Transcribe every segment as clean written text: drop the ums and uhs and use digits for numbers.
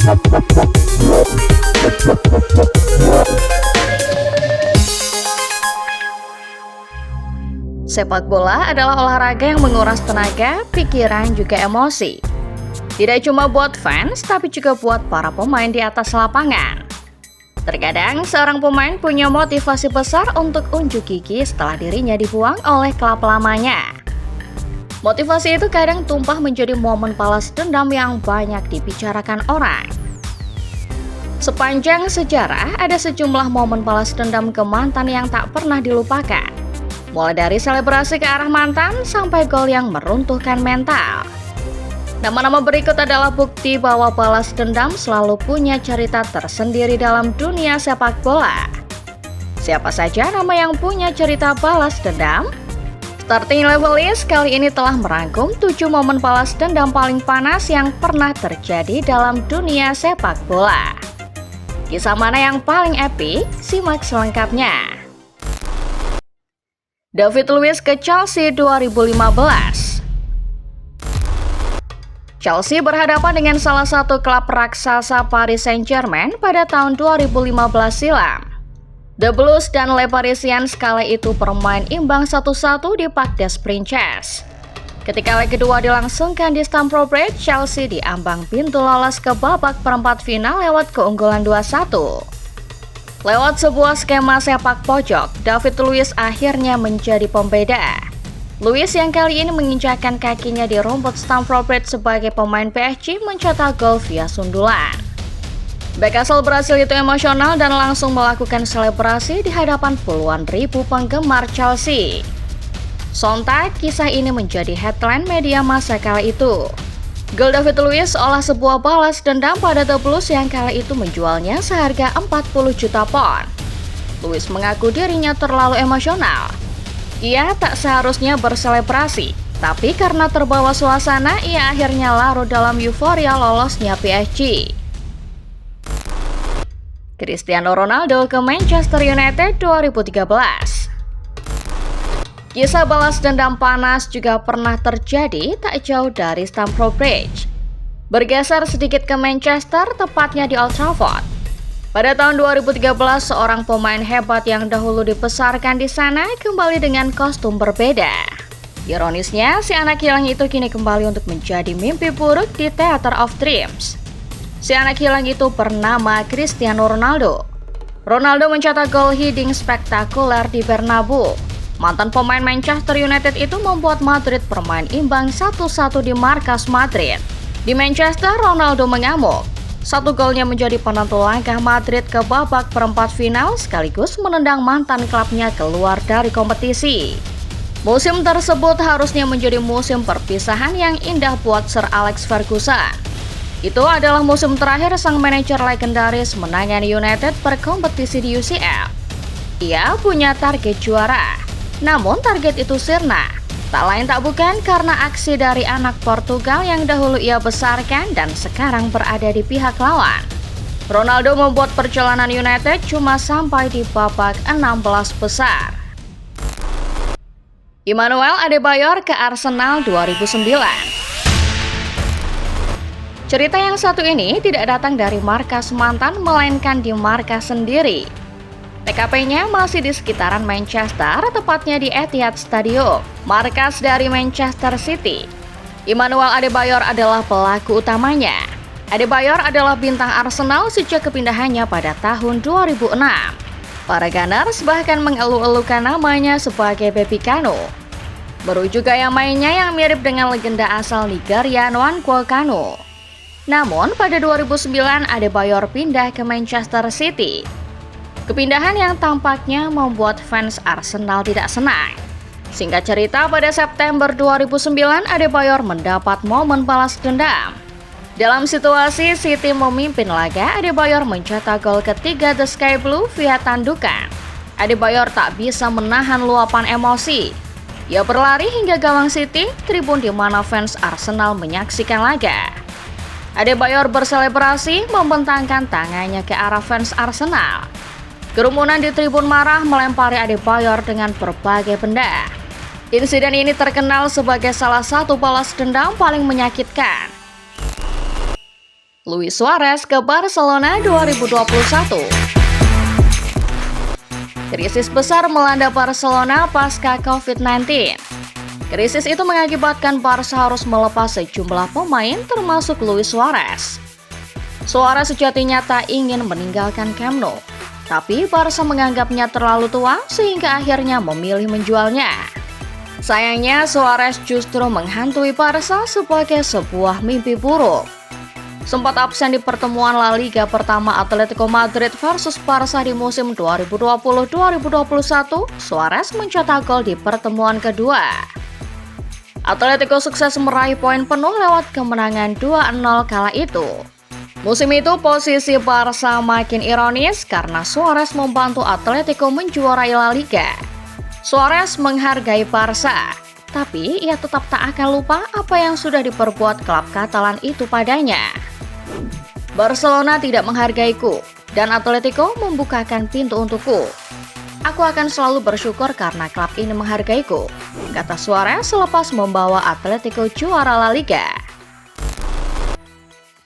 Sepak bola adalah olahraga yang menguras tenaga, pikiran, juga emosi. Tidak cuma buat fans, tapi juga buat para pemain di atas lapangan. Terkadang, seorang pemain punya motivasi besar untuk unjuk gigi setelah dirinya dibuang oleh klub lamanya. Motivasi itu kadang tumpah menjadi momen balas dendam yang banyak dibicarakan orang. Sepanjang sejarah, ada sejumlah momen balas dendam ke mantan yang tak pernah dilupakan. Mulai dari selebrasi ke arah mantan sampai gol yang meruntuhkan mental. Nama-nama berikut adalah bukti bahwa balas dendam selalu punya cerita tersendiri dalam dunia sepak bola. Siapa saja nama yang punya cerita balas dendam? Starting Level List kali ini telah merangkum 7 momen balas dendam paling panas yang pernah terjadi dalam dunia sepak bola. Kisah mana yang paling epik? Simak selengkapnya. David Luiz ke Chelsea 2015. Chelsea berhadapan dengan salah satu klub raksasa Paris Saint-Germain pada tahun 2015 silam. The Blues dan Le Parisiens kala itu bermain imbang 1-1 di Parc des Princes. Ketika leg kedua dilangsungkan di Stamford Bridge, Chelsea diambang pintu lolos ke babak perempat final lewat keunggulan 2-1. Lewat sebuah skema sepak pojok, David Luiz akhirnya menjadi pembeda. Luiz yang kali ini menginjakkan kakinya di rumput Stamford Bridge sebagai pemain PSG mencetak gol via sundulan. Bek asal Brasil itu emosional dan langsung melakukan selebrasi di hadapan puluhan ribu penggemar Chelsea. Sontak, kisah ini menjadi headline media masa kala itu. Gol David Luiz olah sebuah balas dendam pada The Blues yang kala itu menjualnya seharga 40 juta pound. Luiz mengaku dirinya terlalu emosional. Ia tak seharusnya berselebrasi, tapi karena terbawa suasana, ia akhirnya larut dalam euforia lolosnya PSG. Cristiano Ronaldo ke Manchester United 2013. Kisah balas dendam panas juga pernah terjadi tak jauh dari Stamford Bridge. Bergeser sedikit ke Manchester, tepatnya di Old Trafford. Pada tahun 2013, seorang pemain hebat yang dahulu dibesarkan di sana kembali dengan kostum berbeda. Ironisnya, si anak hilang itu kini kembali untuk menjadi mimpi buruk di Theater of Dreams. Si anak hilang itu bernama Cristiano Ronaldo. Ronaldo mencetak gol heading spektakuler di Bernabeu. Mantan pemain Manchester United itu membuat Madrid bermain imbang 1-1 di markas Madrid. Di Manchester, Ronaldo mengamuk. Satu golnya menjadi penentu langkah Madrid ke babak perempat final sekaligus menendang mantan klubnya keluar dari kompetisi. Musim tersebut harusnya menjadi musim perpisahan yang indah buat Sir Alex Ferguson. Itu adalah musim terakhir sang manajer legendaris menangani United berkompetisi di UCL. Ia punya target juara, namun target itu sirna. Tak lain tak bukan karena aksi dari anak Portugal yang dahulu ia besarkan dan sekarang berada di pihak lawan. Ronaldo membuat perjalanan United cuma sampai di babak 16 besar. Emmanuel Adebayor ke Arsenal 2009. Cerita yang satu ini tidak datang dari markas mantan, melainkan di markas sendiri. TKP-nya masih di sekitaran Manchester, tepatnya di Etihad Stadium, markas dari Manchester City. Emmanuel Adebayor adalah pelaku utamanya. Adebayor adalah bintang Arsenal sejak kepindahannya pada tahun 2006. Para Gunners bahkan mengeluh-elukan namanya sebagai Baby Kanu. Merujuk gaya mainnya yang mirip dengan legenda asal Nigeria Nwankwo Kanu. Namun pada 2009 Adebayor pindah ke Manchester City. Kepindahan yang tampaknya membuat fans Arsenal tidak senang. Singkat cerita, pada September 2009 Adebayor mendapat momen balas dendam. Dalam situasi City memimpin laga, Adebayor mencetak gol ketiga The Sky Blue via tandukan. Adebayor tak bisa menahan luapan emosi. Ia berlari hingga gawang City, tribun di mana fans Arsenal menyaksikan laga. Adebayor berselebrasi membentangkan tangannya ke arah fans Arsenal. Kerumunan di tribun marah melempari Adebayor dengan berbagai benda. Insiden ini terkenal sebagai salah satu balas dendam paling menyakitkan. Luis Suarez ke Barcelona 2021. Krisis besar melanda Barcelona pasca COVID-19. Krisis itu mengakibatkan Barca harus melepas sejumlah pemain termasuk Luis Suarez. Suarez sejatinya tak ingin meninggalkan Camp Nou, tapi Barca menganggapnya terlalu tua sehingga akhirnya memilih menjualnya. Sayangnya Suarez justru menghantui Barca sebagai sebuah mimpi buruk. Sempat absen di pertemuan La Liga pertama Atletico Madrid versus Barca di musim 2020-2021, Suarez mencetak gol di pertemuan kedua. Atletico sukses meraih poin penuh lewat kemenangan 2-0 kala itu. Musim itu posisi Barca makin ironis karena Suarez membantu Atletico menjuarai La Liga. Suarez menghargai Barca, tapi ia tetap tak akan lupa apa yang sudah diperbuat klub Katalan itu padanya. Barcelona tidak menghargaiku, dan Atletico membukakan pintu untukku. Aku akan selalu bersyukur karena klub ini menghargaiku, kata Suarez selepas membawa Atletico juara La Liga.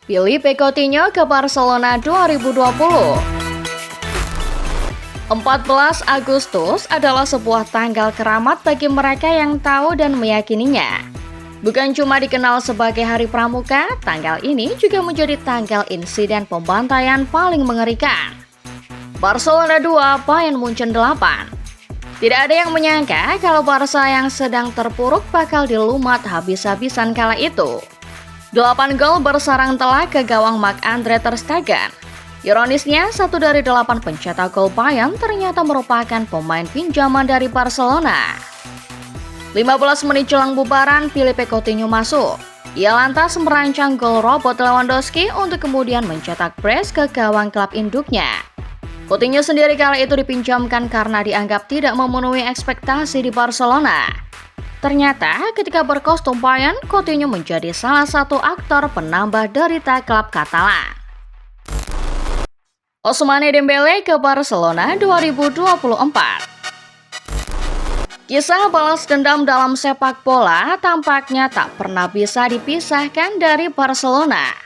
Philippe Coutinho ke Barcelona 2020. 14 Agustus adalah sebuah tanggal keramat bagi mereka yang tahu dan meyakininya. Bukan cuma dikenal sebagai hari pramuka, tanggal ini juga menjadi tanggal insiden pembantaian paling mengerikan. Barcelona 2, Bayern Munchen 8. Tidak ada yang menyangka kalau Barca yang sedang terpuruk bakal dilumat habis-habisan kala itu. 8 gol bersarang telak ke gawang Marc-Andre ter Stegen. Ironisnya, 1 dari 8 pencetak gol Bayern ternyata merupakan pemain pinjaman dari Barcelona. 15 menit jelang bubaran, Philippe Coutinho masuk. Ia lantas merancang gol Robert Lewandowski untuk kemudian mencetak brace ke gawang klub induknya. Coutinho sendiri kala itu dipinjamkan karena dianggap tidak memenuhi ekspektasi di Barcelona. Ternyata ketika berkostum Bayern, Coutinho menjadi salah satu aktor penambah derita klub Katalan. Ousmane Dembele ke Barcelona 2024. Kisah balas dendam dalam sepak bola tampaknya tak pernah bisa dipisahkan dari Barcelona.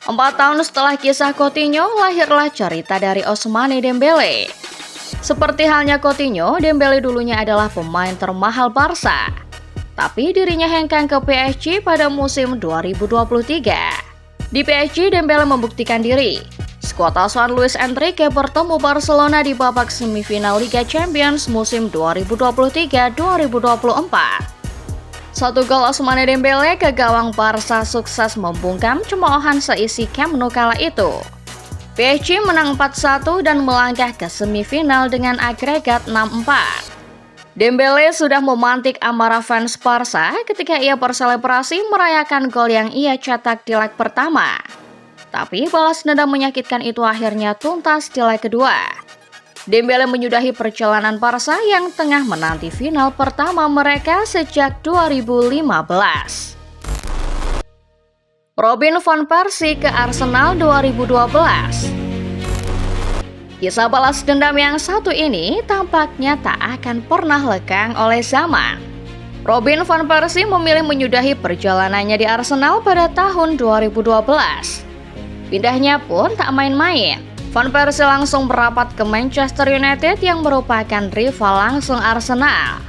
4 tahun setelah kisah Coutinho, lahirlah cerita dari Ousmane Dembele. Seperti halnya Coutinho, Dembele dulunya adalah pemain termahal Barca. Tapi dirinya hengkang ke PSG pada musim 2023. Di PSG, Dembele membuktikan diri. Skuad asuhan Luis Enrique bertemu Barcelona di babak semifinal Liga Champions musim 2023-2024. 1 gol Ousmane Dembele ke gawang Barca sukses membungkam cemoohan seisi Camp Nou kala itu. PSG menang 4-1 dan melangkah ke semifinal dengan agregat 6-4. Dembele sudah memantik amarah fans Barca ketika ia berselebrasi merayakan gol yang ia cetak di leg pertama. Tapi balas dendam menyakitkan itu akhirnya tuntas di leg kedua. Dembele menyudahi perjalanan Barca yang tengah menanti final pertama mereka sejak 2015. Robin van Persie ke Arsenal 2012. Kisah balas dendam yang satu ini tampaknya tak akan pernah lekang oleh zaman. Robin van Persie memilih menyudahi perjalanannya di Arsenal pada tahun 2012. Pindahnya pun tak main-main. Van Persie langsung merapat ke Manchester United yang merupakan rival langsung Arsenal.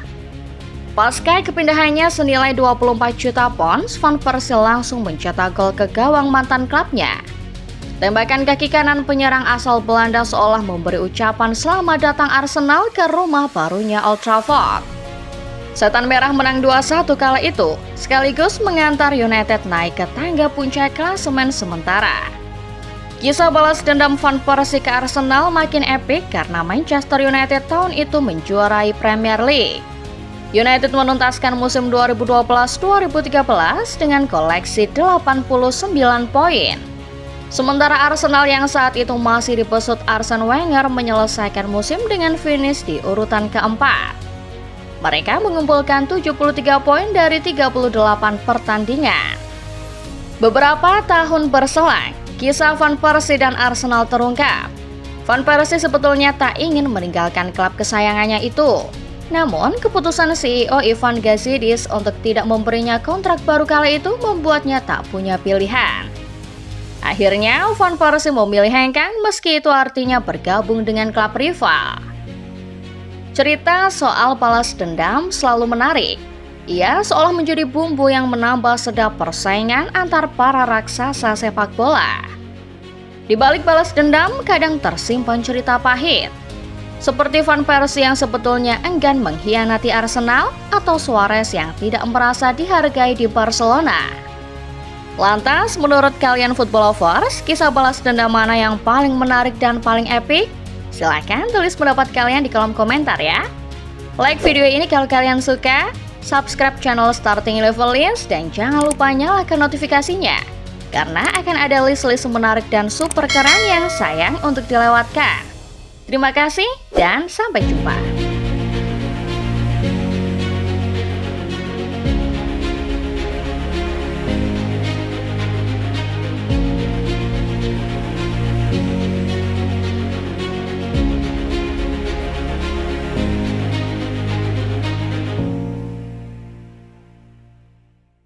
Pasca kepindahannya senilai 24 juta pounds, Van Persie langsung mencetak gol ke gawang mantan klubnya. Tembakan kaki kanan penyerang asal Belanda seolah memberi ucapan selamat datang Arsenal ke rumah barunya Old Trafford. Setan Merah menang 2-1 kala itu, sekaligus mengantar United naik ke tangga puncak klasemen sementara. Kisah balas dendam Van Persie ke Arsenal makin epik karena Manchester United tahun itu menjuarai Premier League. United menuntaskan musim 2012-2013 dengan koleksi 89 poin. Sementara Arsenal yang saat itu masih dibesut Arsene Wenger menyelesaikan musim dengan finish di urutan keempat. Mereka mengumpulkan 73 poin dari 38 pertandingan. Beberapa tahun berselang, kisah Van Persie dan Arsenal terungkap. Van Persie sebetulnya tak ingin meninggalkan klub kesayangannya itu. Namun, keputusan CEO Ivan Gazidis untuk tidak memberinya kontrak baru kala itu membuatnya tak punya pilihan. Akhirnya, Van Persie memilih hengkang meski itu artinya bergabung dengan klub rival. Cerita soal balas dendam selalu menarik. Ia seolah menjadi bumbu yang menambah sedap persaingan antar para raksasa sepak bola. Di balik balas dendam, kadang tersimpan cerita pahit. Seperti Van Persie yang sebetulnya enggan mengkhianati Arsenal atau Suarez yang tidak merasa dihargai di Barcelona. Lantas, menurut kalian football lovers, kisah balas dendam mana yang paling menarik dan paling epic? Silahkan tulis pendapat kalian di kolom komentar ya. Like video ini kalau kalian suka, subscribe channel Starting 11 List, dan jangan lupa nyalakan notifikasinya. Karena akan ada list-list menarik dan super keren yang sayang untuk dilewatkan. Terima kasih dan sampai jumpa.